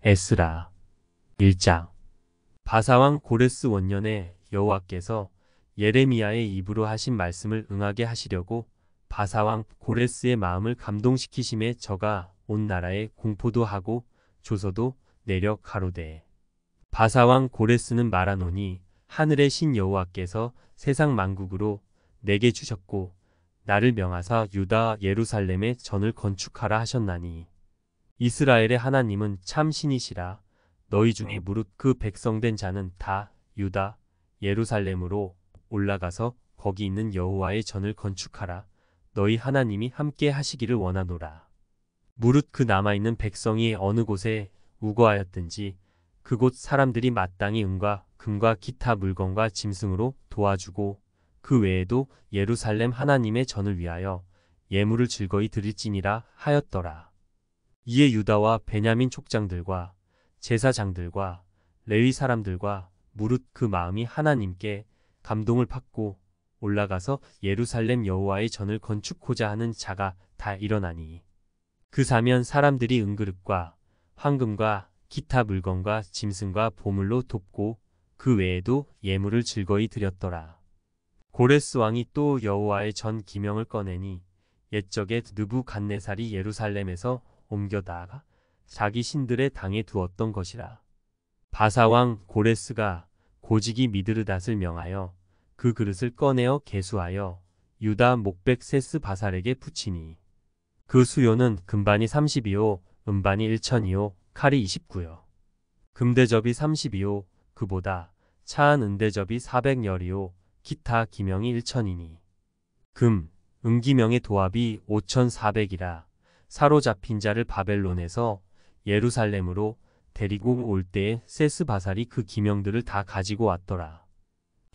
에스라 1장. 바사왕 고레스 원년에 여호와께서 예레미야의 입으로 하신 말씀을 응하게 하시려고 바사왕 고레스의 마음을 감동시키심에 저가 온 나라에 공포도 하고 조서도 내려 가로되, 바사왕 고레스는 말하노니 하늘의 신 여호와께서 세상 만국으로 내게 주셨고 나를 명하사 유다 예루살렘에 전을 건축하라 하셨나니, 이스라엘의 하나님은 참 신이시라. 너희 중에 무릇 그 백성된 자는 다 유다 예루살렘으로 올라가서 거기 있는 여호와의 전을 건축하라. 너희 하나님이 함께 하시기를 원하노라. 무릇 그 남아있는 백성이 어느 곳에 우거하였든지 그곳 사람들이 마땅히 은과 금과 기타 물건과 짐승으로 도와주고 그 외에도 예루살렘 하나님의 전을 위하여 예물을 즐거이 드릴지니라 하였더라. 이에 유다와 베냐민 족장들과 제사장들과 레위 사람들과 무릇 그 마음이 하나님께 감동을 받고 올라가서 예루살렘 여호와의 전을 건축하고자 하는 자가 다 일어나니, 그 사면 사람들이 은그릇과 황금과 기타 물건과 짐승과 보물로 돕고 그 외에도 예물을 즐거이 드렸더라. 고레스 왕이 또 여호와의 전 기명을 꺼내니 옛적에 느부갓네살이 예루살렘에서 옮겨다가 자기 신들의 당에 두었던 것이라. 바사왕 고레스가 고지기 미드르닷을 명하여 그 그릇을 꺼내어 개수하여 유다 목백 세스 바살에게 붙이니, 그 수요는 금반이 30이요 은반이 1천이요 칼이 29요 금대접이 30이요 그보다 차한 은대접이 400열이요 기타 기명이 1천이니, 금, 은기명의 도합이 5,400이라. 사로잡힌 자를 바벨론에서 예루살렘으로 데리고 올 때에 세스바살이 그 기명들을 다 가지고 왔더라.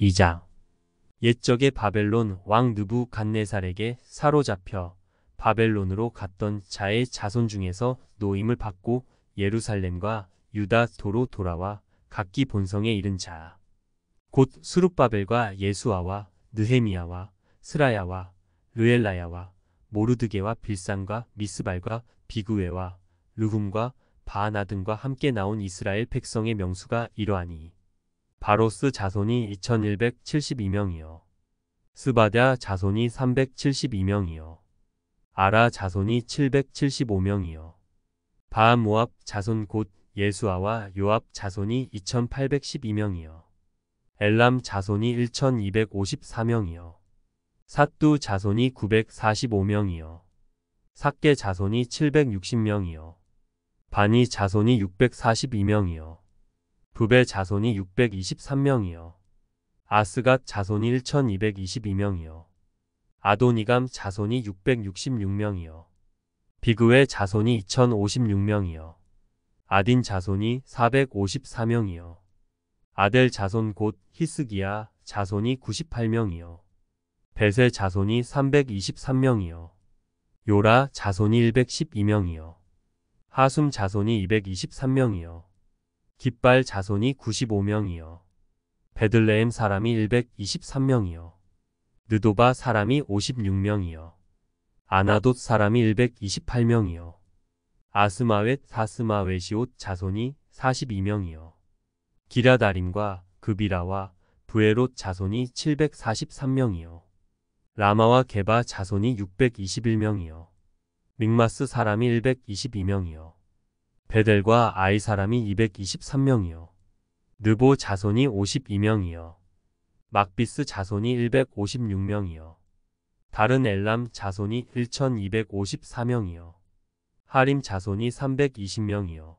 2장. 옛적에 바벨론 왕 느부갓네살에게 사로잡혀 바벨론으로 갔던 자의 자손 중에서 노임을 받고 예루살렘과 유다 도로 돌아와 각기 본성에 이른 자, 곧 스룹바벨과 예수아와 느헤미야와 스라야와 르엘라야와 모르드게와 빌산과 미스발과 비그웨와 르훔과 바하나 등과 함께 나온 이스라엘 백성의 명수가 이러하니, 바로스 자손이 2172명이요 스바랴 자손이 372명이요 아라 자손이 775명이요 바한모압 자손 곧 예수아와 요압 자손이 2812명이요 엘람 자손이 1254명이요 삿두 자손이 945명이요 삭게 자손이 760명이요 바니 자손이 642명이요 부베 자손이 623명이요 아스갓 자손이 1222명이요 아도니감 자손이 666명이요 비그웨 자손이 2056명이요 아딘 자손이 454명이요 아델 자손 곧 히스기야 자손이 98명이요 베세 자손이 323명이요 요라 자손이 112명이요 하숨 자손이 223명이요 깃발 자손이 95명이요 베들레헴 사람이 123명이요 느도바 사람이 56명이요 아나돗 사람이 128명이요 아스마웻 사스마웻이옷 자손이 42명이요 기라다림과 그비라와 부에롯 자손이 743명이요 라마와 게바 자손이 621명이요 믹마스 사람이 122명이요 베델과 아이 사람이 223명이요 느보 자손이 52명이요 막비스 자손이 156명이요 다른 엘람 자손이 1254명이요 하림 자손이 320명이요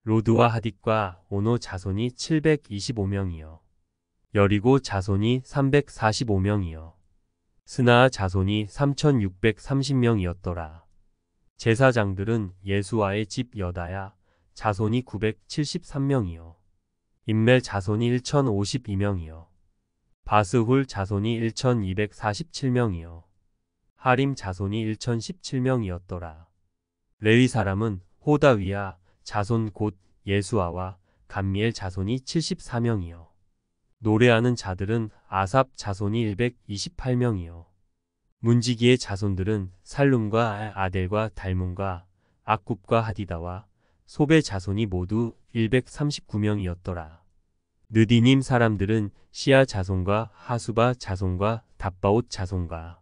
로드와 하딧과 오노 자손이 725명이요 여리고 자손이 345명이요 스나아 자손이 3630명이었더라. 제사장들은 예수아의 집 여다야 자손이 973명이요 임멜 자손이 1052명이요 바스훌 자손이 1247명이요 하림 자손이 1017명이었더라. 레위 사람은 호다위야 자손 곧 예수아와 감미엘 자손이 74명이요 노래하는 자들은 아삽 자손이 128명이요 문지기의 자손들은 살룸과 아델과 달문과 악굽과 하디다와 소베 자손이 모두 139명이었더라. 느디님 사람들은 시아 자손과 하수바 자손과 답바옷 자손과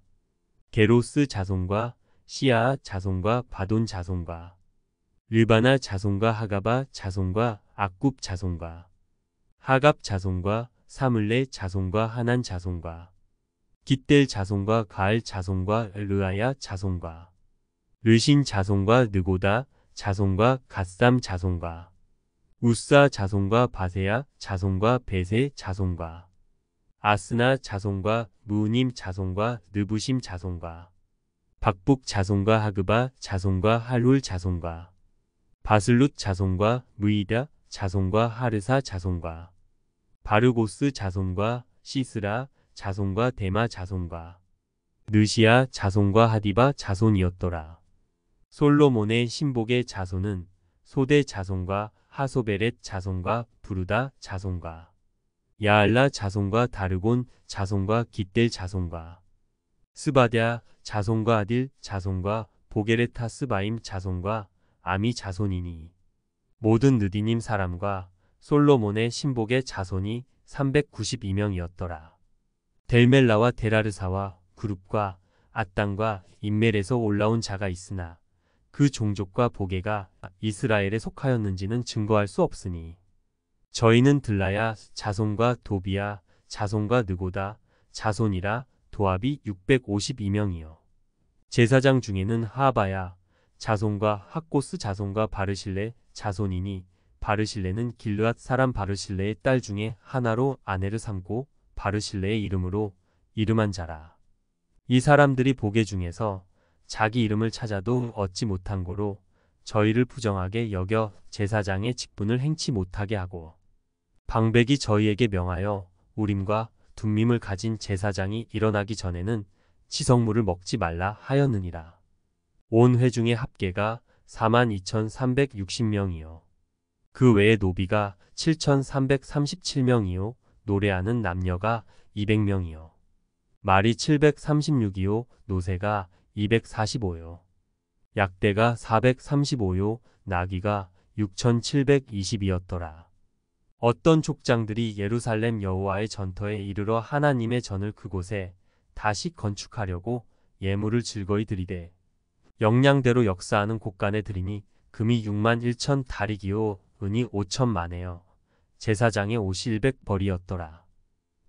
게로스 자손과 시아 자손과 바돈 자손과 르바나 자손과 하가바 자손과 악굽 자손과 하갑 자손과 사물레 자손과 하난 자손과 깃델 자손과 가알 자손과 르아야 자손과 르신 자손과 느고다 자손과 갓삼 자손과 우사 자손과 바세야 자손과 베세 자손과 아스나 자손과 무님 자손과 느부심 자손과 박북 자손과 하그바 자손과 할룰 자손과 바슬룻 자손과 무이다 자손과 하르사 자손과 바르고스 자손과 시스라 자손과 데마 자손과 느시아 자손과 하디바 자손이었더라. 솔로몬의 신복의 자손은 소대 자손과 하소베렛 자손과 부르다 자손과 야알라 자손과 다르곤 자손과 깃델 자손과 스바랴 자손과 아딜 자손과 보게레타 스바임 자손과 아미 자손이니 모든 느디님 사람과 솔로몬의 신복의 자손이 392명이었더라. 델멜라와 데라르사와 그룹과 앗단과 인멜에서 올라온 자가 있으나 그 종족과 보게가 이스라엘에 속하였는지는 증거할 수 없으니 저희는 들라야 자손과 도비야 자손과 느고다 자손이라 도합이 652명이요. 제사장 중에는 하바야 자손과 학고스 자손과 바르실레 자손이니 바르실레는 길르앗 사람 바르실레의 딸 중에 하나로 아내를 삼고 바르실레의 이름으로 이름한 자라. 이 사람들이 보게 중에서 자기 이름을 찾아도 얻지 못한 고로 저희를 부정하게 여겨 제사장의 직분을 행치 못하게 하고 방백이 저희에게 명하여 우림과 둠밈을 가진 제사장이 일어나기 전에는 치성물을 먹지 말라 하였느니라. 온 회중의 합계가 42,360명이요. 그 외에 노비가 7,337명이요. 노래하는 남녀가 200명이요. 말이 736이요. 노새가 245요. 약대가 435요. 나귀가 6,720이었더라. 어떤 족장들이 예루살렘 여호와의 전터에 이르러 하나님의 전을 그곳에 다시 건축하려고 예물을 즐거이 드리되 역량대로 역사하는 곳간에 드리니 금이 6만 1천 다리기요 은이 5천 마네요. 제사장의 옷이 100벌이었더라.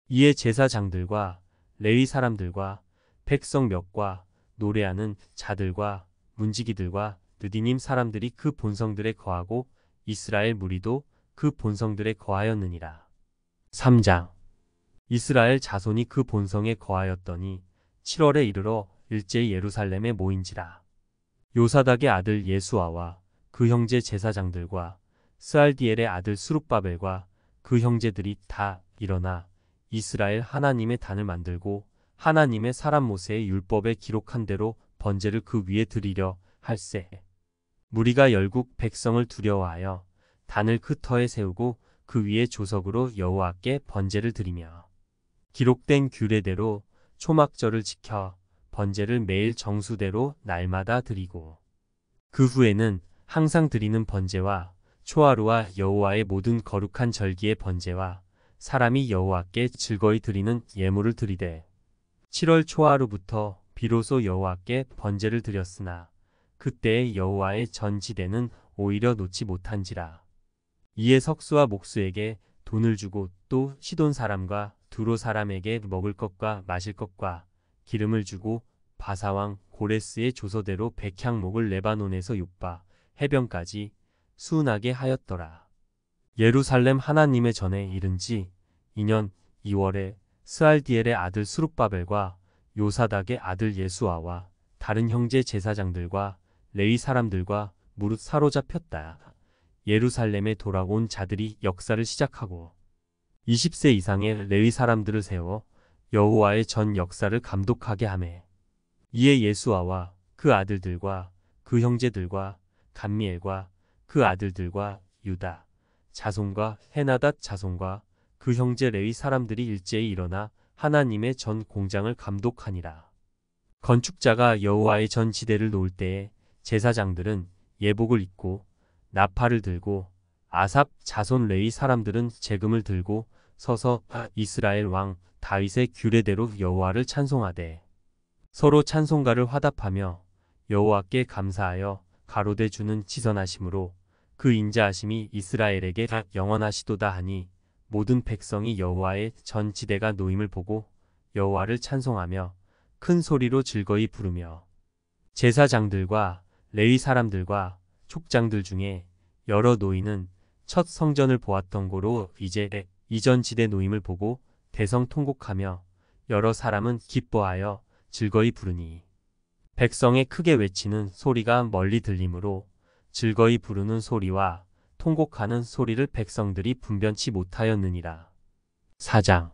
이에 제사장들과 레위 사람들과 백성 몇과 노래하는 자들과 문지기들과 느디님 사람들이 그 본성들에 거하고 이스라엘 무리도 그 본성들에 거하였느니라. 3장. 이스라엘 자손이 그 본성에 거하였더니 7월에 이르러 일제히 예루살렘에 모인지라. 요사닥의 아들 예수아와 그 형제 제사장들과 스알디엘의 아들 스룹바벨과 그 형제들이 다 일어나 이스라엘 하나님의 단을 만들고 하나님의 사람 모세의 율법에 기록한 대로 번제를 그 위에 드리려 할세. 무리가 열국 백성을 두려워하여 단을 그 터에 세우고 그 위에 조석으로 여호와께 번제를 드리며 기록된 규례대로 초막절을 지켜 번제를 매일 정수대로 날마다 드리고 그 후에는 항상 드리는 번제와 초하루와 여호와의 모든 거룩한 절기의 번제와 사람이 여호와께 즐거이 드리는 예물을 드리되 7월 초하루부터 비로소 여호와께 번제를 드렸으나 그때의 여호와의 전지대는 오히려 놓지 못한지라. 이에 석수와 목수에게 돈을 주고 또 시돈 사람과 두로 사람에게 먹을 것과 마실 것과 기름을 주고 바사왕 고레스의 조서대로 백향목을 레바논에서 욥바 해변까지 수운하게 하였더라. 예루살렘 하나님의 전에 이른지 2년 2월에 스알디엘의 아들 스룹바벨과 요사닥의 아들 예수아와 다른 형제 제사장들과 레위 사람들과 무릇 사로잡혔다. 예루살렘에 돌아온 자들이 역사를 시작하고 20세 이상의 레위 사람들을 세워 여호와의 전 역사를 감독하게 하매 이에 예수아와 그 아들들과 그 형제들과 감미엘과 그 아들들과 유다 자손과 헤나닷 자손과 그 형제 레위 사람들이 일제히 일어나 하나님의 전 공장을 감독하니라. 건축자가 여호와의 전 지대를 놓을 때에 제사장들은 예복을 입고 나팔을 들고 아삽 자손 레위 사람들은 재금을 들고 서서 이스라엘 왕 다윗의 규례대로 여호와를 찬송하되 서로 찬송가를 화답하며 여호와께 감사하여 가로되 주는 지선하심으로 그 인자하심이 이스라엘에게 영원하시도다 하니 모든 백성이 여호와의 전 지대가 놓임을 보고 여호와를 찬송하며 큰 소리로 즐거이 부르며 제사장들과 레위 사람들과 족장들 중에 여러 노인은 첫 성전을 보았던 고로 이제 이전 지대 놓임을 보고 대성 통곡하며 여러 사람은 기뻐하여 즐거이 부르니 백성의 크게 외치는 소리가 멀리 들리므로 즐거이 부르는 소리와 통곡하는 소리를 백성들이 분변치 못하였느니라. 4장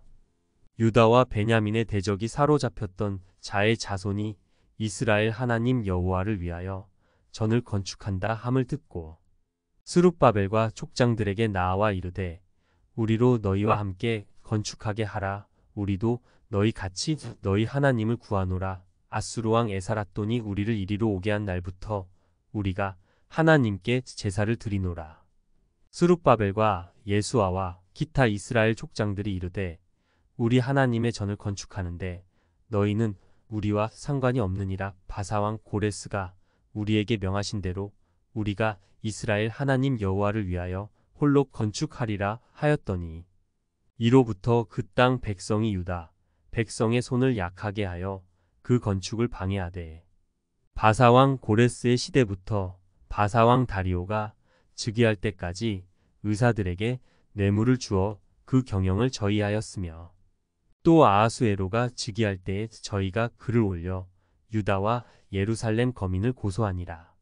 유다와 베냐민의 대적이 사로잡혔던 자의 자손이 이스라엘 하나님 여호와를 위하여 전을 건축한다 함을 듣고 스룹바벨과 족장들에게 나아와 이르되 우리로 너희와 함께 건축하게 하라. 우리도 너희 같이 너희 하나님을 구하노라. 아수르 왕 에사라돈이 우리를 이리로 오게 한 날부터 우리가 하나님께 제사를 드리노라. 스룹바벨과 예수아와 기타 이스라엘 족장들이 이르되 우리 하나님의 전을 건축하는데 너희는 우리와 상관이 없느니라. 바사왕 고레스가 우리에게 명하신 대로 우리가 이스라엘 하나님 여호와를 위하여 홀로 건축하리라 하였더니 이로부터 그 땅 백성이 유다 백성의 손을 약하게 하여 그 건축을 방해하되 바사왕 고레스의 시대부터 바사왕 다리오가 즉위할 때까지 의사들에게 뇌물을 주어 그 경영을 저희하였으며 또 아하수에로가 즉위할 때에 저희가 글을 올려 유다와 예루살렘 거민을 고소하니라.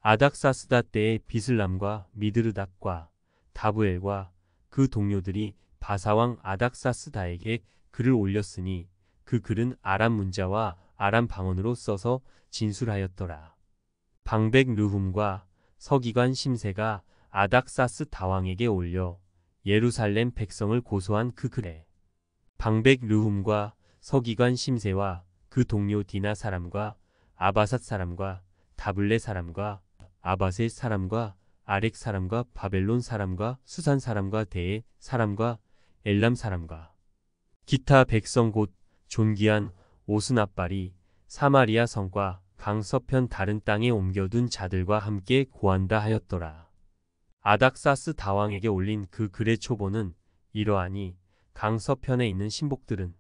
아닥사스다 때에 비슬람과 미드르닥과 다부엘과 그 동료들이 바사왕 아닥사스다에게 글을 올렸으니 그 글은 아람 문자와 아람 방언으로 써서 진술하였더라. 방백 르훔과 서기관 심세가 아닥사스 다왕에게 올려 예루살렘 백성을 고소한 그 글에 방백 르훔과 서기관 심세와 그 동료 디나 사람과 아바삿 사람과 다블레 사람과 아바셋 사람과 아렉 사람과 바벨론 사람과 수산 사람과 대에 사람과 엘람 사람과 기타 백성 곧 존귀한 오스나발이 사마리아 성과 강서편 다른 땅에 옮겨둔 자들과 함께 고한다 하였더라. 아닥사스 다왕에게 올린 그 글의 초보는 이러하니 강서편에 있는 신복들은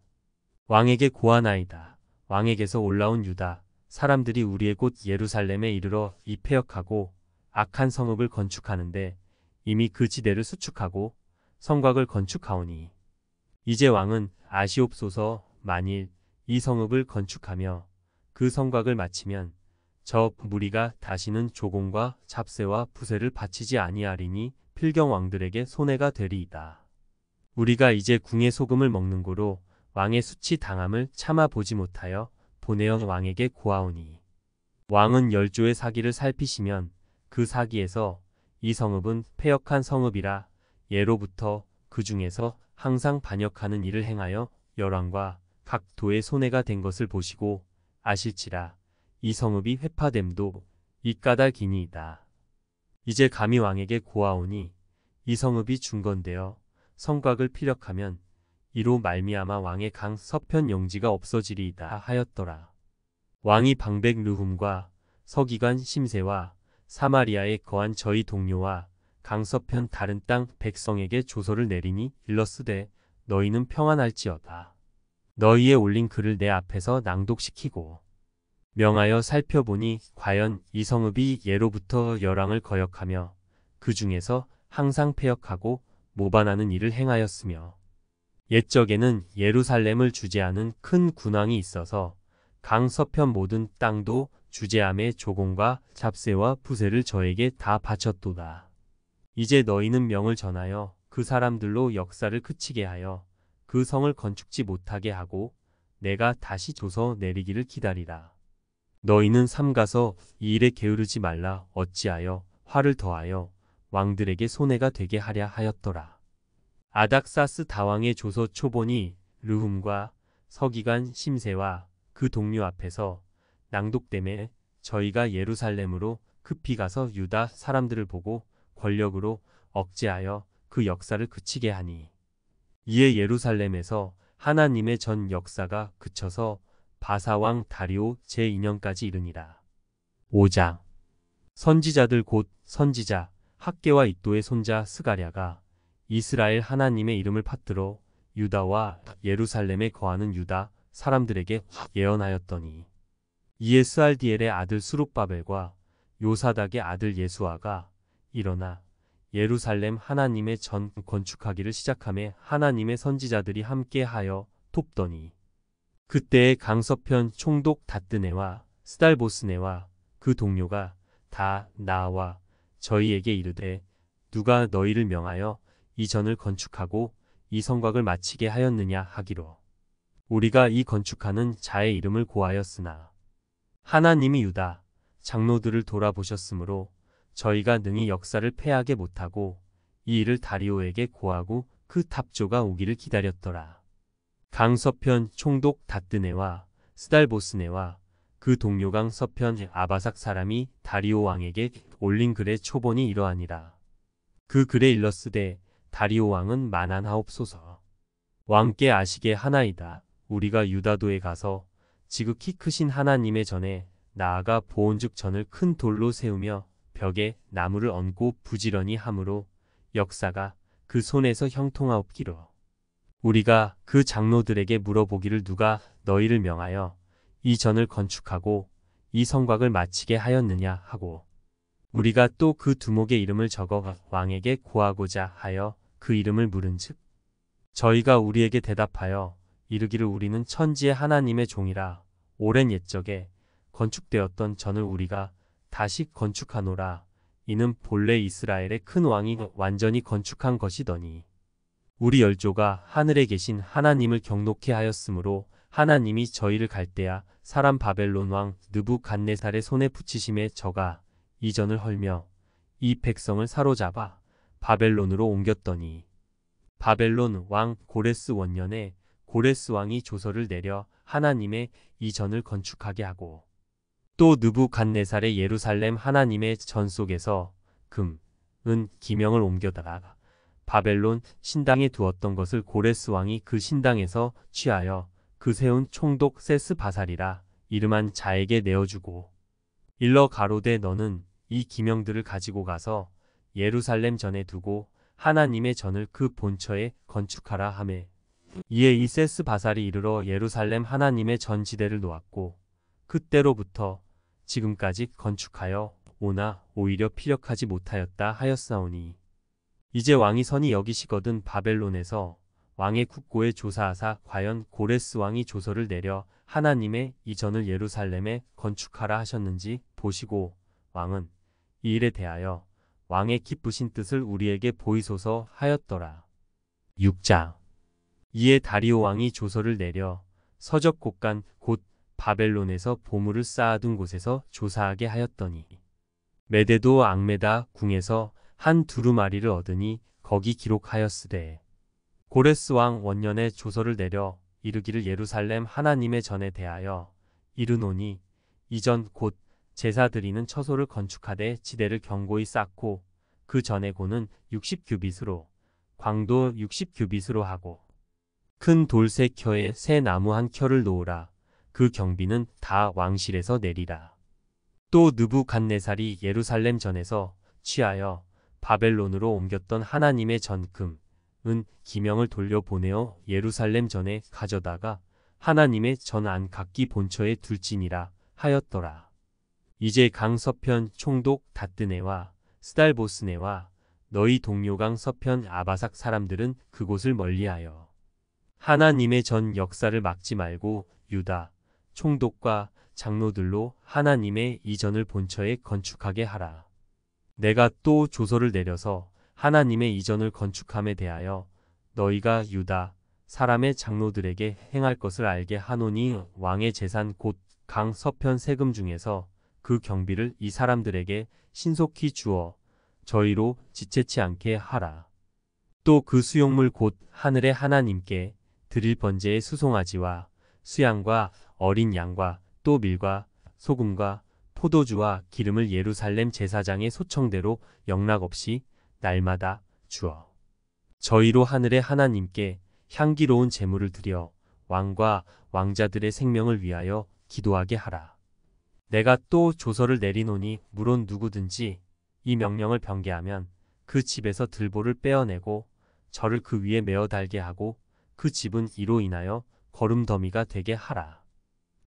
왕에게 고하나이다. 왕에게서 올라온 유다 사람들이 우리의 곳 예루살렘에 이르러 이 패역하고 악한 성읍을 건축하는데 이미 그 지대를 수축하고 성곽을 건축하오니 이제 왕은 아시옵소서. 만일 이 성읍을 건축하며 그 성곽을 마치면 저 무리가 다시는 조공과 잡세와 부세를 바치지 아니하리니 필경 왕들에게 손해가 되리이다. 우리가 이제 궁의 소금을 먹는 고로 왕의 수치 당함을 참아 보지 못하여 보내어 왕에게 고하오니 왕은 열조의 사기를 살피시면 그 사기에서 이 성읍은 패역한 성읍이라 예로부터 그 중에서 항상 반역하는 일을 행하여 열왕과 각 도의 손해가 된 것을 보시고 아실지라. 이 성읍이 회파됨도 이 까닭이니이다. 이제 감히 왕에게 고하오니 이 성읍이 중건되어 성곽을 피력하면 이로 말미암아 왕의 강 서편 영지가 없어지리이다 하였더라. 왕이 방백 르훔과 서기관 심세와 사마리아에 거한 저희 동료와 강서편 다른 땅 백성에게 조서를 내리니 일러스되 너희는 평안할지어다. 너희의 올린 글을 내 앞에서 낭독시키고 명하여 살펴보니 과연 이 성읍이 예로부터 열왕을 거역하며 그 중에서 항상 패역하고 모반하는 일을 행하였으며 옛적에는 예루살렘을 주재하는 큰 군왕이 있어서 강서편 모든 땅도 주재함에 조공과 잡세와 부세를 저에게 다 바쳤도다. 이제 너희는 명을 전하여 그 사람들로 역사를 그치게 하여 그 성을 건축지 못하게 하고 내가 다시 조서 내리기를 기다리라. 너희는 삼가서 이 일에 게으르지 말라. 어찌하여 화를 더하여 왕들에게 손해가 되게 하랴 하였더라. 아닥사스 다왕의 조서 초본이 르훔과 서기관 심세와 그 동료 앞에서 낭독됨에 저희가 예루살렘으로 급히 가서 유다 사람들을 보고 권력으로 억제하여 그 역사를 그치게 하니 이에 예루살렘에서 하나님의 전 역사가 그쳐서 바사왕 다리오 제2년까지 이르니라. 5장 선지자들 곧 선지자 학개와 id도의 손자 스가랴가 이스라엘 하나님의 이름을 받들어 유다와 예루살렘에 거하는 유다 사람들에게 예언하였더니 이에 스알디엘의 아들 수룹바벨과 요사닥의 아들 예수아가 일어나 예루살렘 하나님의 전 건축하기를 시작하며 하나님의 선지자들이 함께하여 돕더니 그때에 강서편 총독 다뜨네와 스달보스네와 그 동료가 다 나와 저희에게 이르되 누가 너희를 명하여 이 전을 건축하고 이 성곽을 마치게 하였느냐 하기로 우리가 이 건축하는 자의 이름을 고하였으나 하나님이 유다 장로들을 돌아보셨으므로 저희가 능히 역사를 패하게 못하고 이 일을 다리오에게 고하고 그 탑조가 오기를 기다렸더라. 강서편 총독 다뜨네와 스달보스네와 그 동료강 서편 아바삭 사람이 다리오 왕에게 올린 글의 초본이 이러하니라. 그 글에 일렀으되 다리오 왕은 만한하옵소서. 왕께 아시게 하나이다. 우리가 유다도에 가서 지극히 크신 하나님의 전에 나아가 보온즉 전을 큰 돌로 세우며 벽에 나무를 얹고 부지런히 함으로 역사가 그 손에서 형통하옵기로 우리가 그 장로들에게 물어보기를 누가 너희를 명하여 이 전을 건축하고 이 성곽을 마치게 하였느냐 하고 우리가 또 그 두목의 이름을 적어 왕에게 고하고자 하여 그 이름을 물은즉 저희가 우리에게 대답하여 이르기를 우리는 천지의 하나님의 종이라 오랜 옛적에 건축되었던 전을 우리가 다시 건축하노라. 이는 본래 이스라엘의 큰 왕이 완전히 건축한 것이더니 우리 열조가 하늘에 계신 하나님을 경노케 하였으므로 하나님이 저희를 갈대아 사람 바벨론 왕 느부갓네살의 손에 붙이심에 저가 이 전을 헐며 이 백성을 사로잡아 바벨론으로 옮겼더니 바벨론 왕 고레스 원년에 고레스 왕이 조서를 내려 하나님의 이 전을 건축하게 하고 또 느부갓네살의 예루살렘 하나님의 전 속에서 금, 은, 기명을 옮겨다가 바벨론 신당에 두었던 것을 고레스 왕이 그 신당에서 취하여 그 세운 총독 세스바살이라 이름한 자에게 내어주고 일러 가로되 너는 이 기명들을 가지고 가서 예루살렘 전에 두고 하나님의 전을 그 본처에 건축하라 하매 이에 이 세스바살이 이르러 예루살렘 하나님의 전 지대를 놓았고 그때로부터 지금까지 건축하여 오나 오히려 피력하지 못하였다 하였사오니 이제 왕이 선이 여기시거든 바벨론에서 왕의 국고에 조사하사 과연 고레스 왕이 조서를 내려 하나님의 이 전을 예루살렘에 건축하라 하셨는지 보시고 왕은 이 일에 대하여 왕의 기쁘신 뜻을 우리에게 보이소서 하였더라. 6장 이에 다리오 왕이 조서를 내려 서적 곳간 곧 바벨론에서 보물을 쌓아둔 곳에서 조사하게 하였더니 메데도 앙메다 궁에서 한 두루마리를 얻으니 거기 기록하였으되 고레스 왕 원년에 조서를 내려 이르기를 예루살렘 하나님의 전에 대하여 이르노니 이전 곧 제사 드리는 처소를 건축하되 지대를 견고히 쌓고 그 전에 고는 60규빗으로 광도 60규빗으로 하고 큰 돌 3켜에 새 나무 1켜를 놓으라. 그 경비는 다 왕실에서 내리라. 또 느부갓네살이 예루살렘 전에서 취하여 바벨론으로 옮겼던 하나님의 전 금, 은, 기명을 돌려보내어 예루살렘 전에 가져다가 하나님의 전 안 각기 본처에 둘지니라 하였더라. 이제 강서편 총독 다뜨네와 스달보스네와 너희 동료강 서편 아바삭 사람들은 그곳을 멀리하여 하나님의 전 역사를 막지 말고 유다 총독과 장로들로 하나님의 이전을 본처에 건축하게 하라. 내가 또 조서를 내려서 하나님의 이전을 건축함에 대하여 너희가 유다 사람의 장로들에게 행할 것을 알게 하노니 왕의 재산 곧 강 서편 세금 중에서 그 경비를 이 사람들에게 신속히 주어 저희로 지체치 않게 하라. 또 그 수용물 곧 하늘의 하나님께 드릴 번제의 수송아지와 수양과 어린 양과 또 밀과 소금과 포도주와 기름을 예루살렘 제사장의 소청대로 영락없이 날마다 주어 저희로 하늘의 하나님께 향기로운 제물을 드려 왕과 왕자들의 생명을 위하여 기도하게 하라. 내가 또 조서를 내리노니 물론 누구든지 이 명령을 변개하면 그 집에서 들보를 빼어내고 저를 그 위에 메어 달게 하고 그 집은 이로 인하여 거름더미가 되게 하라.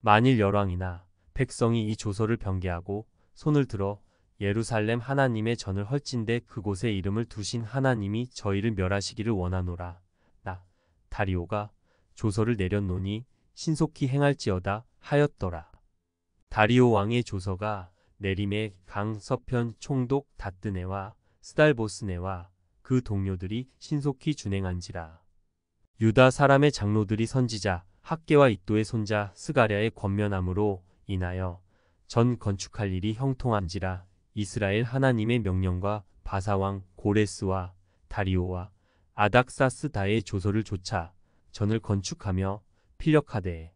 만일 열왕이나 백성이 이 조서를 변개하고 손을 들어 예루살렘 하나님의 전을 헐진대 그곳에 이름을 두신 하나님이 저희를 멸하시기를 원하노라. 나 다리오가 조서를 내렸노니 신속히 행할지어다 하였더라. 다리오 왕의 조서가 내림에 강 서편 총독 다뜨네와 스달보스네와 그 동료들이 신속히 준행한지라. 유다 사람의 장로들이 선지자 학개와 이도의 손자 스가랴의 권면함으로 인하여 전 건축할 일이 형통한지라. 이스라엘 하나님의 명령과 바사왕 고레스와 다리오와 아닥사스다의 조서를 조차 전을 건축하며 필력하되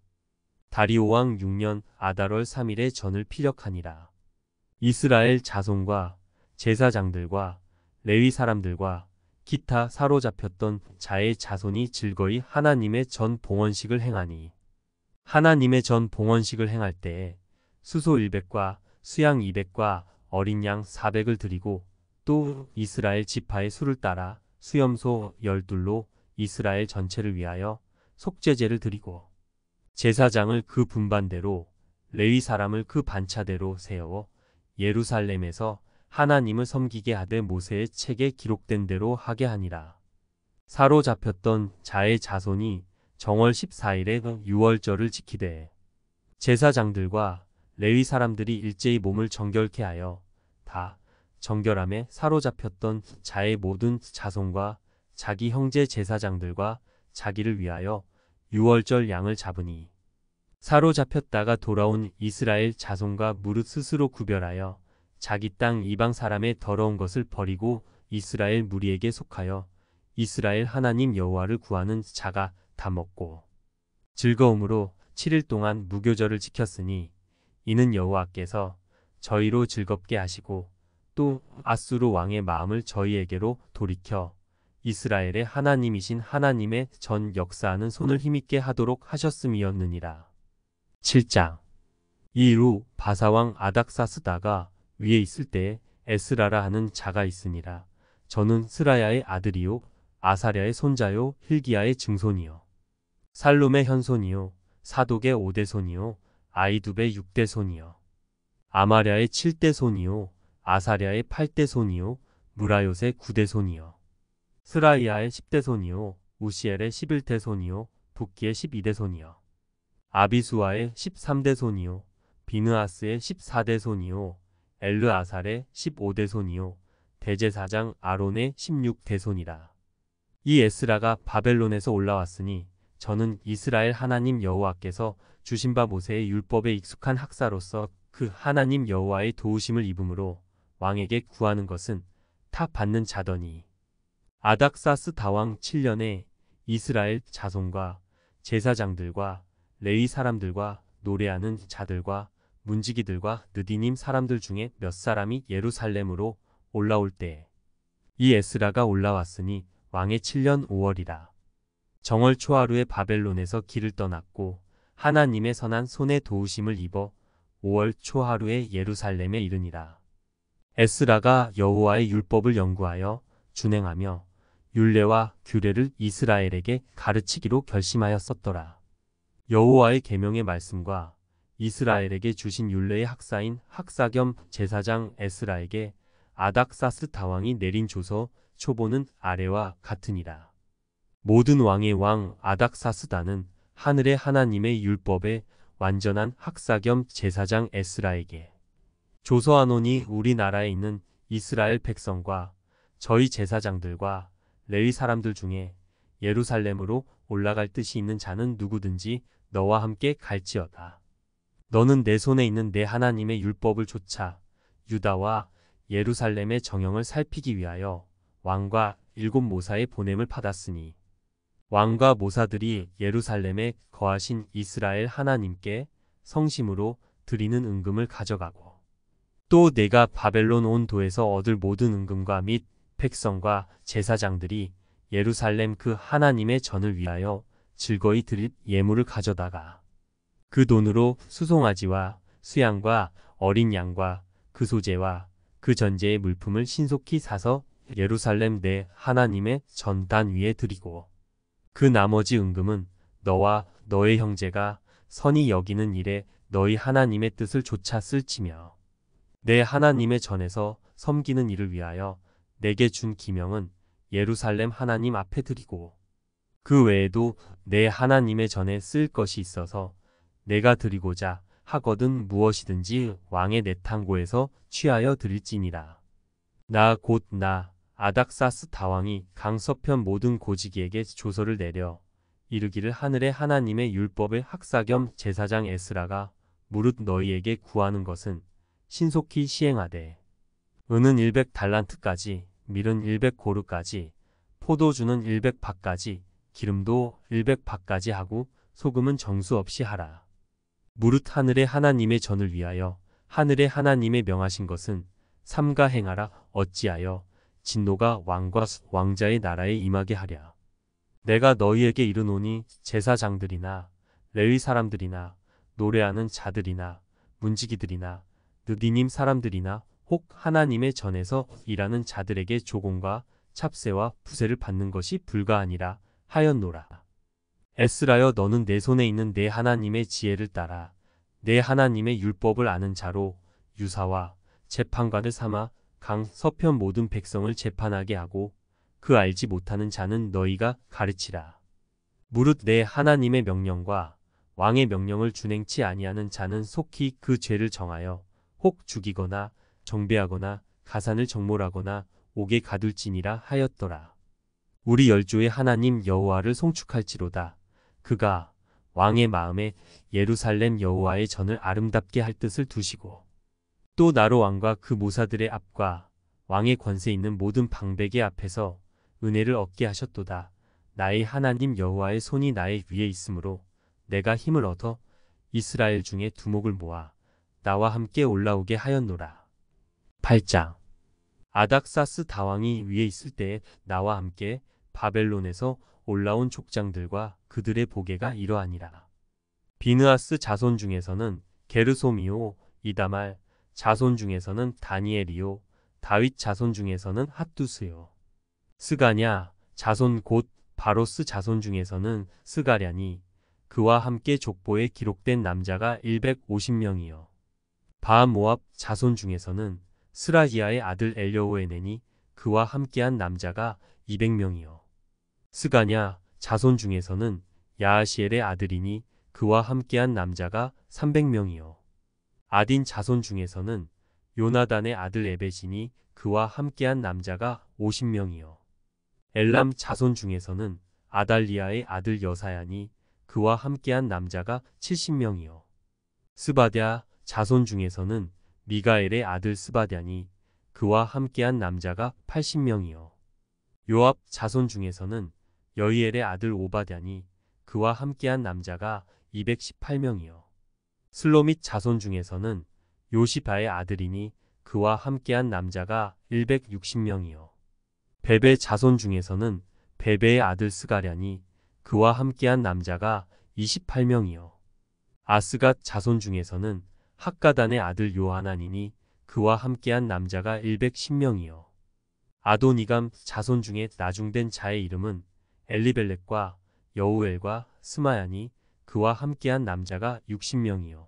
다리오 왕 6년 아달월 3일에 전을 필력하니라. 이스라엘 자손과 제사장들과 레위 사람들과 기타 사로잡혔던 자의 자손이 즐거이 하나님의 전 봉헌식을 행하니 하나님의 전 봉헌식을 행할 때에 수소 100과 수양 200과 어린 양 400을 드리고 또 이스라엘 지파의 수를 따라 수염소 12로 이스라엘 전체를 위하여 속죄제를 드리고 제사장을 그 분반대로 레위 사람을 그 반차대로 세워 예루살렘에서 하나님을 섬기게 하되 모세의 책에 기록된 대로 하게 하니라. 사로잡혔던 자의 자손이 정월 14일에 유월절을 지키되 제사장들과 레위 사람들이 일제히 몸을 정결케 하여 다 정결함에 사로잡혔던 자의 모든 자손과 자기 형제 제사장들과 자기를 위하여 유월절 양을 잡으니 사로잡혔다가 돌아온 이스라엘 자손과 무릇 스스로 구별하여 자기 땅 이방 사람의 더러운 것을 버리고 이스라엘 무리에게 속하여 이스라엘 하나님 여호와를 구하는 자가 다 먹고 즐거움으로 7일 동안 무교절을 지켰으니 이는 여호와께서 저희로 즐겁게 하시고 또 아수르 왕의 마음을 저희에게로 돌이켜 이스라엘의 하나님이신 하나님의 전 역사하는 손을 힘있게 하도록 하셨음이었느니라. 7장. 이후 바사왕 아닥사스다가 위에 있을 때에 에스라라 하는 자가 있으니라. 저는 스라야의 아들이요 아사랴의 손자요 hil기야의 증손이요 살룸의 현손이요 사독의 5대 손이요 아이두베의 6대 손이요 아마랴의 7대 손이요 아사랴의 8대 손이요 무라요의 9대 손이요 스라이야의 10대 손이요 우시엘의 11대 손이요 붓기의 12대 손이요 아비수아의 13대 손이요 비느하스의 14대 손이요 엘르아살의 15대 손이요 대제사장 아론의 16대 손이라. 이 에스라가 바벨론에서 올라왔으니 저는 이스라엘 하나님 여호와께서 주신 바 모세의 율법에 익숙한 학사로서 그 하나님 여호와의 도우심을 입음으로 왕에게 구하는 것은 다 받는 자더니 아닥사스 다왕 7년에 이스라엘 자손과 제사장들과 레위 사람들과 노래하는 자들과 문지기들과 느디님 사람들 중에 몇 사람이 예루살렘으로 올라올 때에 이 에스라가 올라왔으니 왕의 7년 5월이라. 정월 초하루에 바벨론에서 길을 떠났고 하나님의 선한 손에 도우심을 입어 5월 초하루에 예루살렘에 이르니라. 에스라가 여호와의 율법을 연구하여 준행하며 율례와 규례를 이스라엘에게 가르치기로 결심하였었더라. 여호와의 계명의 말씀과 이스라엘에게 주신 율례의 학사인 학사 겸 제사장 에스라에게 아닥사스 다왕이 내린 조서 초보는 아래와 같으니라. 모든 왕의 왕 아닥사스다는 하늘의 하나님의 율법에 완전한 학사 겸 제사장 에스라에게 조서하노니 우리나라에 있는 이스라엘 백성과 저희 제사장들과 레위 사람들 중에 예루살렘으로 올라갈 뜻이 있는 자는 누구든지 너와 함께 갈지어다. 너는 내 손에 있는 내 하나님의 율법을 좇아 유다와 예루살렘의 정형을 살피기 위하여 왕과 7 모사의 보냄을 받았으니 왕과 모사들이 예루살렘에 거하신 이스라엘 하나님께 성심으로 드리는 은금을 가져가고 또 내가 바벨론 온 도에서 얻을 모든 은금과 및 백성과 제사장들이 예루살렘 그 하나님의 전을 위하여 즐거이 드릴 예물을 가져다가 그 돈으로 수송아지와 수양과 어린 양과 그 소재와 그 전제의 물품을 신속히 사서 예루살렘 내 하나님의 전단 위에 드리고 그 나머지 은금은 너와 너의 형제가 선히 여기는 일에 너희 하나님의 뜻을 조차 쓸지며 내 하나님의 전에서 섬기는 일을 위하여 내게 준 기명은 예루살렘 하나님 앞에 드리고 그 외에도 내 하나님의 전에 쓸 것이 있어서 내가 드리고자 하거든 무엇이든지 왕의 내탕고에서 취하여 드릴지니라. 나 곧 나 아닥사스 다왕이 강서편 모든 고지기에게 조서를 내려 이르기를 하늘의 하나님의 율법의 학사 겸 제사장 에스라가 무릇 너희에게 구하는 것은 신속히 시행하되 은은 100달란트까지 밀은 100고르까지 포도주는 100밭까지 기름도 100밭까지 하고 소금은 정수 없이 하라. 무릇 하늘의 하나님의 전을 위하여 하늘의 하나님의 명하신 것은 삼가 행하라. 어찌하여 진노가 왕과 왕자의 나라에 임하게 하랴. 내가 너희에게 이르노니 제사장들이나 레위 사람들이나 노래하는 자들이나 문지기들이나 느디님 사람들이나 혹 하나님의 전에서 일하는 자들에게 조공과 찹새와 부세를 받는 것이 불가하니라 하였노라. 에스라여 너는 내 손에 있는 내 하나님의 지혜를 따라 내 하나님의 율법을 아는 자로 유사와 재판관을 삼아 강 서편 모든 백성을 재판하게 하고 그 알지 못하는 자는 너희가 가르치라. 무릇 내 하나님의 명령과 왕의 명령을 준행치 아니하는 자는 속히 그 죄를 정하여 혹 죽이거나 정배하거나 가산을 정몰하거나 옥에 가둘지니라 하였더라. 우리 열조의 하나님 여호와를 송축할지로다. 그가 왕의 마음에 예루살렘 여호와의 전을 아름답게 할 뜻을 두시고 또 나로 왕과 그 모사들의 앞과 왕의 권세 있는 모든 방백의 앞에서 은혜를 얻게 하셨도다. 나의 하나님 여호와의 손이 나의 위에 있으므로 내가 힘을 얻어 이스라엘 중에 두목을 모아 나와 함께 올라오게 하였노라. 8장. 아닥사스 다왕이 위에 있을 때에 나와 함께 바벨론에서 올라온 족장들과 그들의 보게가 이러하니라. 비느하스 자손 중에서는 게르솜이요 이다말 자손 중에서는 다니엘이요 다윗 자손 중에서는 핫두스요 스가냐 자손 곧 바로스 자손 중에서는 스가랴니 그와 함께 족보에 기록된 남자가 150명이요 바모압 자손 중에서는 스라히아의 아들 엘여호에네니 그와 함께한 남자가 200명이요 스가냐 자손 중에서는 야하시엘의 아들이니 그와 함께한 남자가 300명이요 아딘 자손 중에서는 요나단의 아들 에벳이니 그와 함께한 남자가 50명이요 엘람 자손 중에서는 아달리아의 아들 여사야니 그와 함께한 남자가 70명이요 스바랴 자손 중에서는 미가엘의 아들 스바랴니 그와 함께한 남자가 80명이요 요압 자손 중에서는 여이엘의 아들 오바댜니 그와 함께한 남자가 218명이요 슬로밋 자손 중에서는 요시바의 아들이니 그와 함께한 남자가 160명이요 베베 자손 중에서는 베베의 아들 스가랴니 그와 함께한 남자가 28명이요 아스갓 자손 중에서는 학가단의 아들 요하나니니 그와 함께한 남자가 110명이요 아도니감 자손 중에 나중된 자의 이름은 엘리벨렉과 여우엘과 스마야니 그와 함께한 남자가 60명이요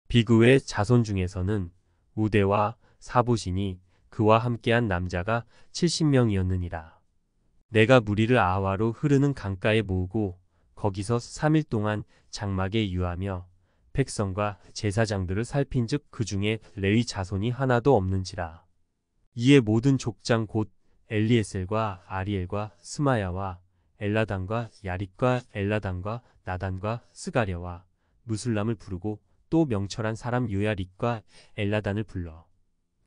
비그의 자손 중에서는 우데와 사보시니 그와 함께한 남자가 70명이었느니라. 내가 무리를 아하와로 흐르는 강가에 모으고 거기서 3일 동안 장막에 유하며 백성과 제사장들을 살핀즉 그 중에 레위 자손이 하나도 없는지라. 이에 모든 족장 곧 엘리에셀과 아리엘과 스마야와 엘라단과 야릿과 엘라단과 나단과 스가랴와 무술람을 부르고 또 명철한 사람 요야릿과 엘라단을 불러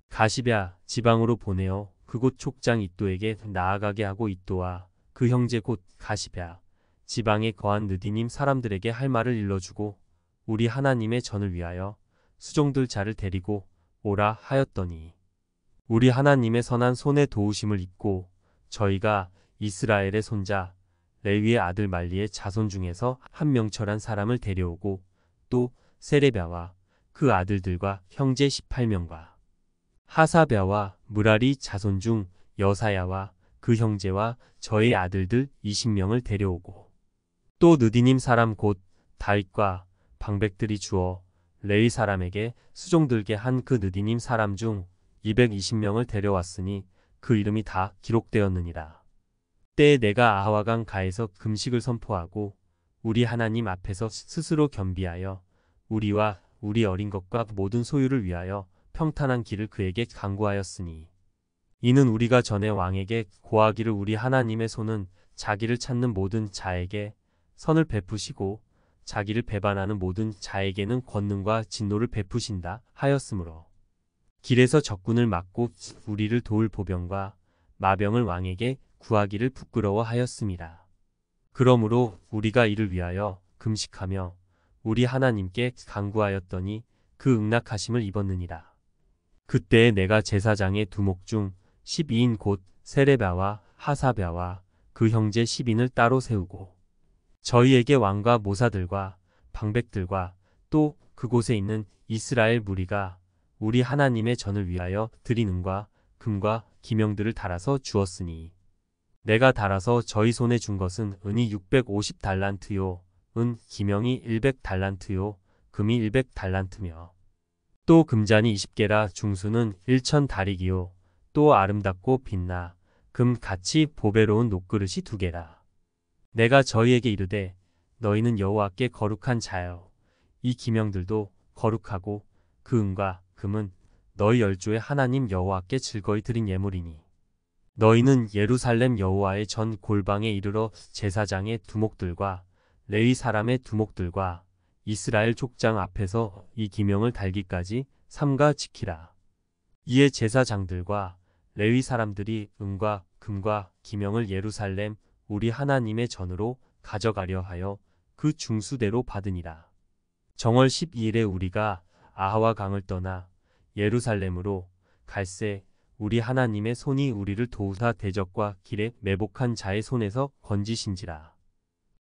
가시랴 지방으로 보내어 그곳 족장 이또에게 나아가게 하고 이또와 그 형제 곧 가시랴 지방에 거한 느디님 사람들에게 할 말을 일러주고 우리 하나님의 전을 위하여 수종들 자를 데리고 오라 하였더니 우리 하나님의 선한 손의 도우심을 입고 저희가 이스라엘의 손자 레위의 아들 말리의 자손 중에서 한 명철한 사람을 데려오고 또 세레비아와 그 아들들과 형제 18명과 하사랴와 무라리 자손 중 여사야와 그 형제와 저희 아들들 20명을 데려오고 또 느디님 사람 곧 다윗과 방백들이 주어 레위 사람에게 수종들게 한 그 느디님 사람 중 220명을 데려왔으니 그 이름이 다 기록되었느니라. 때에 내가 아하와강 가에서 금식을 선포하고 우리 하나님 앞에서 스스로 겸비하여 우리와 우리 어린 것과 모든 소유를 위하여 평탄한 길을 그에게 간구하였으니 이는 우리가 전에 왕에게 고하기를 우리 하나님의 손은 자기를 찾는 모든 자에게 선을 베푸시고 자기를 배반하는 모든 자에게는 권능과 진노를 베푸신다 하였으므로 길에서 적군을 막고 우리를 도울 보병과 마병을 왕에게 구하기를 부끄러워하였습니다. 그러므로 우리가 이를 위하여 금식하며 우리 하나님께 간구하였더니 그 응낙하심을 입었느니라. 그때에 내가 제사장의 두목 중 12인 곧 세레비아와 하사랴와 그 형제 10인을 따로 세우고 저희에게 왕과 모사들과 방백들과 또 그곳에 있는 이스라엘 무리가 우리 하나님의 전을 위하여 드리는과 금과 기명들을 달아서 주었으니 내가 달아서 저희 손에 준 것은 은이 650달란트요 은 기명이 100달란트요 금이 100달란트며 또 금잔이 20개라 중수는 1000다릭이요 또 아름답고 빛나 금 같이 보배로운 녹그릇이 2개라. 내가 저희에게 이르되 너희는 여호와께 거룩한 자여 이 기명들도 거룩하고 그 은과 금은 너희 열조의 하나님 여호와께 즐거이 드린 예물이니 너희는 예루살렘 여호와의 전 골방에 이르러 제사장의 두목들과 레위 사람의 두목들과 이스라엘 족장 앞에서 이 기명을 달기까지 삼가 지키라. 이에 제사장들과 레위 사람들이 은과 금과 기명을 예루살렘 우리 하나님의 전으로 가져가려 하여 그 중수대로 받으니라. 정월 12일에 우리가 아하와 강을 떠나 예루살렘으로 갈새 우리 하나님의 손이 우리를 도우사 대적과 길에 매복한 자의 손에서 건지신지라.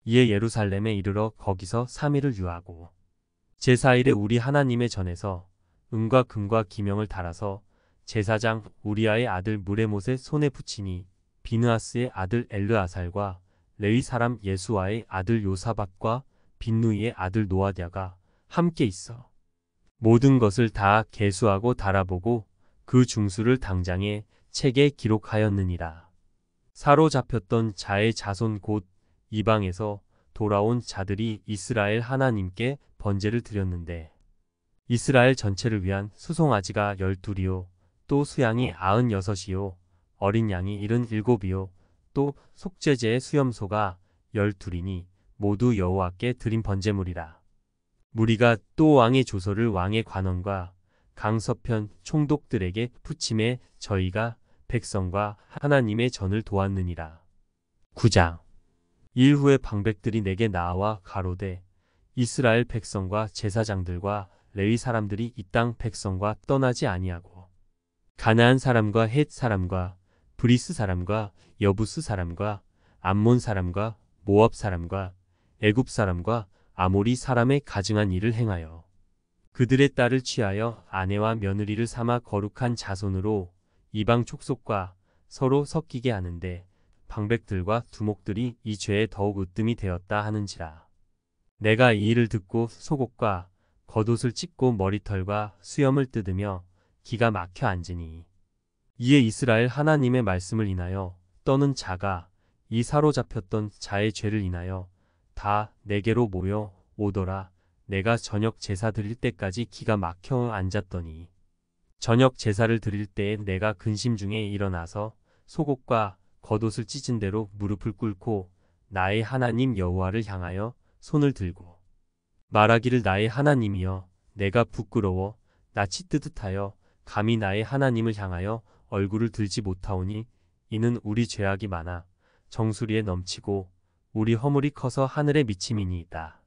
이에 예루살렘에 이르러 거기서 3일을 유하고 제4일에 우리 하나님의 전에서 은과 금과 기명을 달아서 제사장 우리아의 아들 무레못의 손에 붙이니 비느하스의 아들 엘르아살과 레위 사람 예수아의 아들 요사밧과 빈누이의 아들 노아랴가 함께 있어 모든 것을 다 계수하고 달아보고 그 중수를 당장에 책에 기록하였느니라. 사로잡혔던 자의 자손 곧 이방에서 돌아온 자들이 이스라엘 하나님께 번제를 드렸는데 이스라엘 전체를 위한 수송아지가 12이요 또 수양이 96이요 어린 양이 77이요 또 속죄제의 수염소가 12이니 모두 여호와께 드린 번제물이라. 무리가 또 왕의 조서를 왕의 관원과 강서편 총독들에게 붙임에 저희가 백성과 하나님의 전을 도왔느니라. 9장 일 후에 방백들이 내게 나와 가로되 이스라엘 백성과 제사장들과 레위 사람들이 이 땅 백성과 떠나지 아니하고 가나안 사람과 헷 사람과 브리스 사람과 여부스 사람과 암몬 사람과 모압 사람과 애굽 사람과 아모리 사람의 가증한 일을 행하여 그들의 딸을 취하여 아내와 며느리를 삼아 거룩한 자손으로 이방 촉속과 서로 섞이게 하는데 방백들과 두목들이 이 죄에 더욱 으뜸이 되었다 하는지라. 내가 이 일을 듣고 속옷과 겉옷을 찢고 머리털과 수염을 뜯으며 기가 막혀 앉으니 이에 이스라엘 하나님의 말씀을 인하여 떠는 자가 이 사로잡혔던 자의 죄를 인하여 다 내게로 모여 오더라. 내가 저녁 제사 드릴 때까지 기가 막혀 앉았더니 저녁 제사를 드릴 때에 내가 근심 중에 일어나서 속옷과 겉옷을 찢은 대로 무릎을 꿇고 나의 하나님 여호와를 향하여 손을 들고 말하기를 나의 하나님이여 내가 부끄러워 낯이 뜨뜻하여 감히 나의 하나님을 향하여 얼굴을 들지 못하오니 이는 우리 죄악이 많아 정수리에 넘치고 우리 허물이 커서 하늘에 미침이니이다.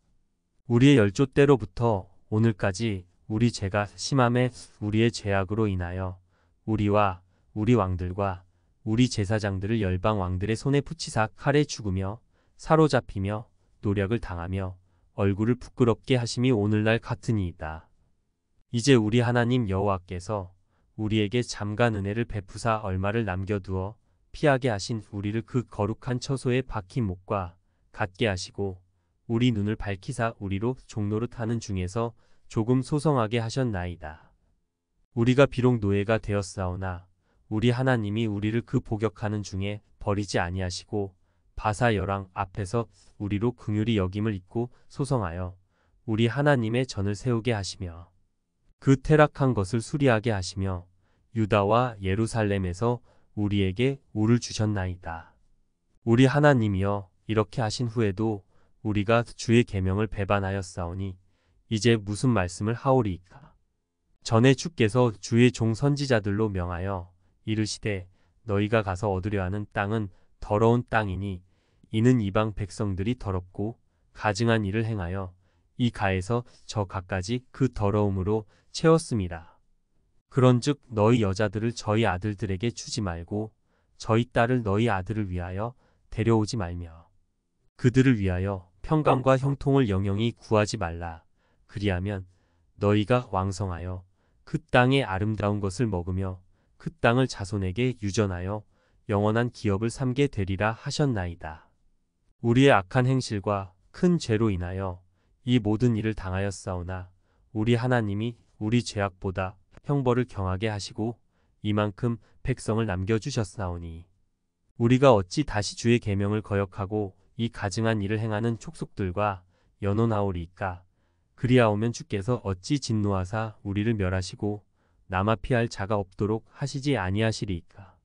우리의 열조 때로부터 오늘까지 우리 죄가 심함에 우리의 죄악으로 인하여 우리와 우리 왕들과 우리 제사장들을 열방 왕들의 손에 붙이사 칼에 죽으며 사로잡히며 노력을 당하며 얼굴을 부끄럽게 하심이 오늘날 같으니이다. 이제 우리 하나님 여호와께서 우리에게 잠깐 은혜를 베푸사 얼마를 남겨두어 피하게 하신 우리를 그 거룩한 처소에 박힌 목과 같게 하시고 우리 눈을 밝히사 우리로 종노릇 하는 중에서 조금 소성하게 하셨나이다. 우리가 비록 노예가 되었사오나 우리 하나님이 우리를 그 복역하는 중에 버리지 아니하시고 바사 열왕 앞에서 우리로 긍휼히 여김을 입고 소성하여 우리 하나님의 전을 세우게 하시며 그 퇴락한 것을 수리하게 하시며 유다와 예루살렘에서 우리에게 우를 주셨나이다. 우리 하나님이여 이렇게 하신 후에도 우리가 주의 계명을 배반하였사오니 이제 무슨 말씀을 하오리이까. 전에 주께서 주의 종 선지자들로 명하여 이르시되 너희가 가서 얻으려 하는 땅은 더러운 땅이니 이는 이방 백성들이 더럽고 가증한 일을 행하여 이 가에서 저 가까지 그 더러움으로 채웠음이라. 그런즉 너희 여자들을 저희 아들들에게 주지 말고 저희 딸을 너희 아들을 위하여 데려오지 말며 그들을 위하여 평강과 형통을 영영히 구하지 말라. 그리하면 너희가 왕성하여 그 땅의 아름다운 것을 먹으며 그 땅을 자손에게 유전하여 영원한 기업을 삼게 되리라 하셨나이다. 우리의 악한 행실과 큰 죄로 인하여 이 모든 일을 당하였사오나 우리 하나님이 우리 죄악보다 형벌을 경하게 하시고 이만큼 백성을 남겨주셨사오니 우리가 어찌 다시 주의 계명을 거역하고 이 가증한 일을 행하는 촉속들과 연혼하오리이까. 그리하오면 주께서 어찌 진노하사 우리를 멸하시고 남아 피할 자가 없도록 하시지 아니하시리이까.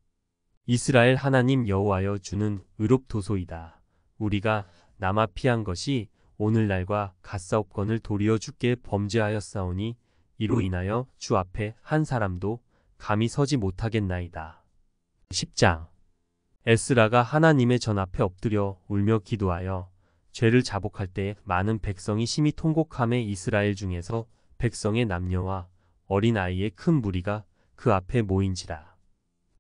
이스라엘 하나님 여호와여 주는 의롭도소이다. 우리가 남아 피한 것이 오늘날과 같사옵건을 도리어 주께 범죄하였사오니 이로 인하여 주 앞에 한 사람도 감히 서지 못하겠나이다. 10장 에스라가 하나님의 전 앞에 엎드려 울며 기도하여 죄를 자복할 때 많은 백성이 심히 통곡함에 이스라엘 중에서 백성의 남녀와 어린 아이의 큰 무리가 그 앞에 모인지라.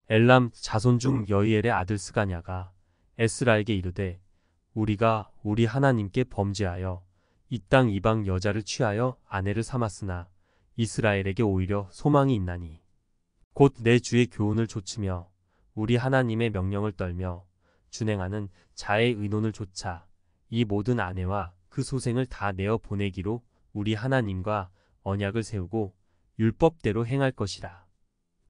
엘람 자손 중 여이엘의 아들 스가냐가 에스라에게 이르되 우리가 우리 하나님께 범죄하여 이 땅 이방 여자를 취하여 아내를 삼았으나 이스라엘에게 오히려 소망이 있나니 곧 내 주의 교훈을 좇으며 우리 하나님의 명령을 떨며 준행하는 자의 의논을 좇아 이 모든 아내와 그 소생을 다 내어 보내기로 우리 하나님과 언약을 세우고 율법대로 행할 것이라.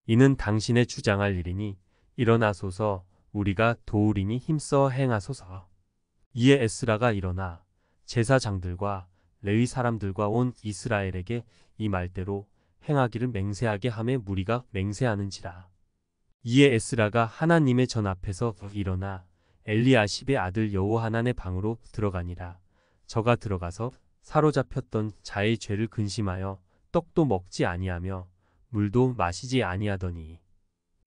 이는 당신의 주장할 일이니 일어나소서. 우리가 도우리니 힘써 행하소서. 이에 에스라가 일어나 제사장들과 레위 사람들과 온 이스라엘에게 이 말대로 행하기를 맹세하게 하매 무리가 맹세하는지라. 이에 에스라가 하나님의 전 앞에서 일어나 엘리아십의 아들 여호하난의 방으로 들어가니라. 저가 들어가서 사로잡혔던 자의 죄를 근심하여 떡도 먹지 아니하며 물도 마시지 아니하더니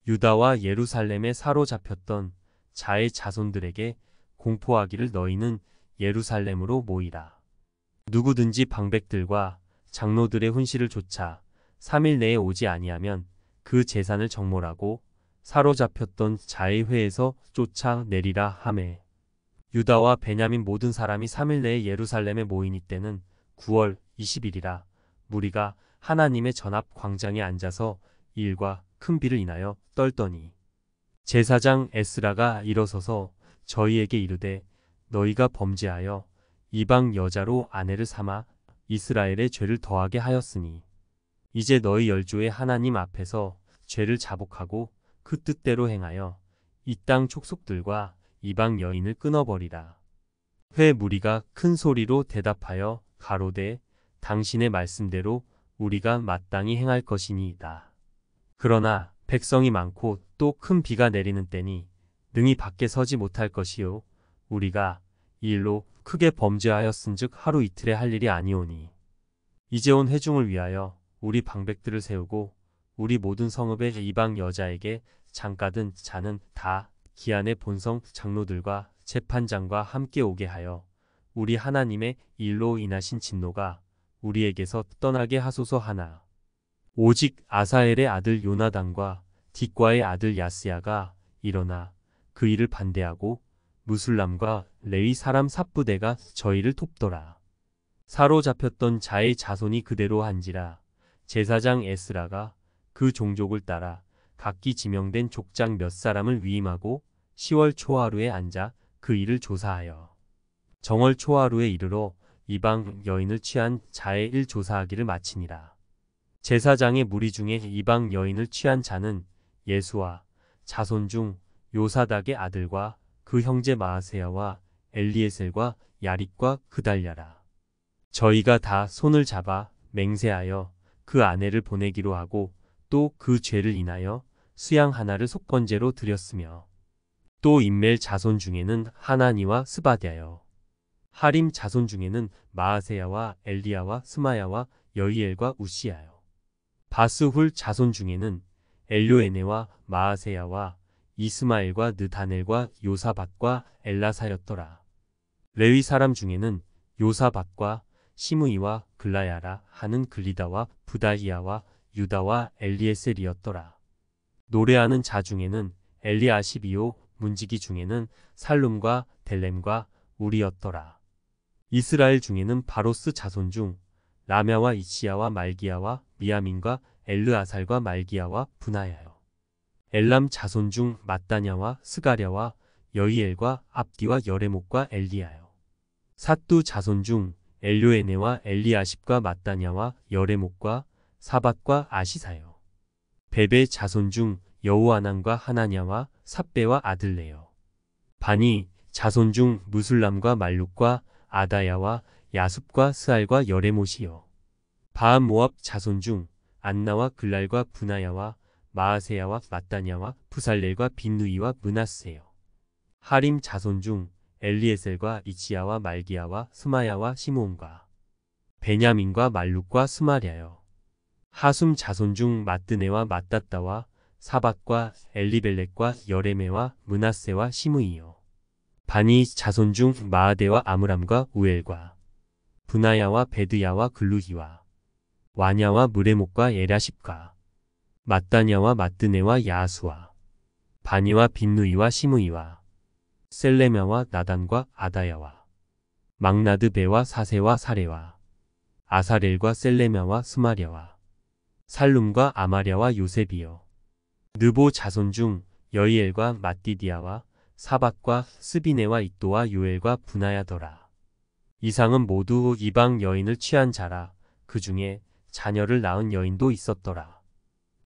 유다와 예루살렘에 사로잡혔던 자의 자손들에게 공포하기를 너희는 예루살렘으로 모이라. 누구든지 방백들과 장로들의 훈시를 좇아 3일 내에 오지 아니하면 그 재산을 정몰하고 사로잡혔던 자의 회에서 쫓아내리라 하매 유다와 베냐민 모든 사람이 3일 내에 예루살렘에 모이니 때는 9월 20일이라. 무리가 하나님의 전앞 광장에 앉아서 일과 큰 비를 인하여 떨더니 제사장 에스라가 일어서서 저희에게 이르되 너희가 범죄하여 이방 여자로 아내를 삼아 이스라엘의 죄를 더하게 하였으니 이제 너희 열조의 하나님 앞에서 죄를 자복하고 그 뜻대로 행하여 이 땅 촉속들과 이방 여인을 끊어버리라. 회 무리가 큰 소리로 대답하여 가로되 당신의 말씀대로 우리가 마땅히 행할 것이니이다. 그러나 백성이 많고 또 큰 비가 내리는 때니 능히 밖에 서지 못할 것이요 우리가 이 일로 크게 범죄하였은즉 하루 이틀에 할 일이 아니오니 이제 온 회중을 위하여 우리 방백들을 세우고 우리 모든 성읍의 이방 여자에게 장가든 자는 다 기한의 본성 장로들과 재판장과 함께 오게 하여 우리 하나님의 일로 인하신 진노가 우리에게서 떠나게 하소서 하나. 오직 아사엘의 아들 요나단과 딕과의 아들 야스야가 일어나 그 일을 반대하고 무술람과 레위 사람 삽부대가 저희를 돕더라. 사로잡혔던 자의 자손이 그대로 한지라. 제사장 에스라가 그 종족을 따라 각기 지명된 족장 몇 사람을 위임하고 10월 초하루에 앉아 그 일을 조사하여 정월 초하루에 이르러 이방 여인을 취한 자의 일 조사하기를 마치니라. 제사장의 무리 중에 이방 여인을 취한 자는 예수와 자손 중 요사닥의 아들과 그 형제 마아세야와 엘리에셀과 야릿과 그달랴라. 저희가 다 손을 잡아 맹세하여 그 아내를 보내기로 하고 또 그 죄를 인하여 수양 하나를 속건제로 드렸으며 또 임멜 자손 중에는 하나니와 스바랴여 하림 자손 중에는 마아세야와 엘리야와 스마야와 여이엘과 우시야여 바스훌 자손 중에는 엘료에네와 마아세야와 이스마엘과 느다넬과 요사밧과 엘라사였더라. 레위 사람 중에는 요사밧과 시므이와 글라야라 하는 글리다와 부다히야와 유다와 엘리에셀이었더라. 노래하는 자 중에는 엘리아십이요 문지기 중에는 살룸과 델렘과 우리였더라. 이스라엘 중에는 바로스 자손 중 라мя와 이시야와 말기야와 미야민과 엘르아살과 말기야와 분하야요. 엘람 자손 중 mat다냐와 스가랴와 여이엘과 압디와 여레목과 엘리야요. 삿두 자손 중 엘료에네와 엘리아십과 mat다냐와 여레목과 사밧과 아시사요. 베베 자손 중 여호아난과 하나냐와 삽베와 아들레요. 바니 자손 중 무술람과 말룩과 아다야와 야숲과 스알과 여레못이요. 바암 모압 자손 중 안나와 글랄과 분하야와 마아세야와 mat다냐와 부살렐과 빈누이와 므낫세요. 하림 자손 중 엘리에셀과 이치야와 말기야와 스마야와 시므온과 베냐민과 말룩과 스마랴요. 하숨 자손 중 마뜨네와 mattat다와 사밧과 엘리벨렉과 여레메와 므낫세와 시므이요. 바니 자손 중 마아데와 아므람과 우엘과 분하야와 베드야와 글루히와 와냐와 무레목과 에라십과 mat다냐와 마뜨네와 야수와 바니와 빈누이와 시므이와 셀레мя와 나단과 아다야와 막나드베와 사세와 사레와 아사렐과 셀레мя와 스마랴와 살룸과 아마랴와 요셉이요. 느보 자손 중 여이엘과 mat디디아와 사밧과 스비네와 잇도와 요엘과 분하야더라. 이상은 모두 이방 여인을 취한 자라. 그 중에 자녀를 낳은 여인도 있었더라.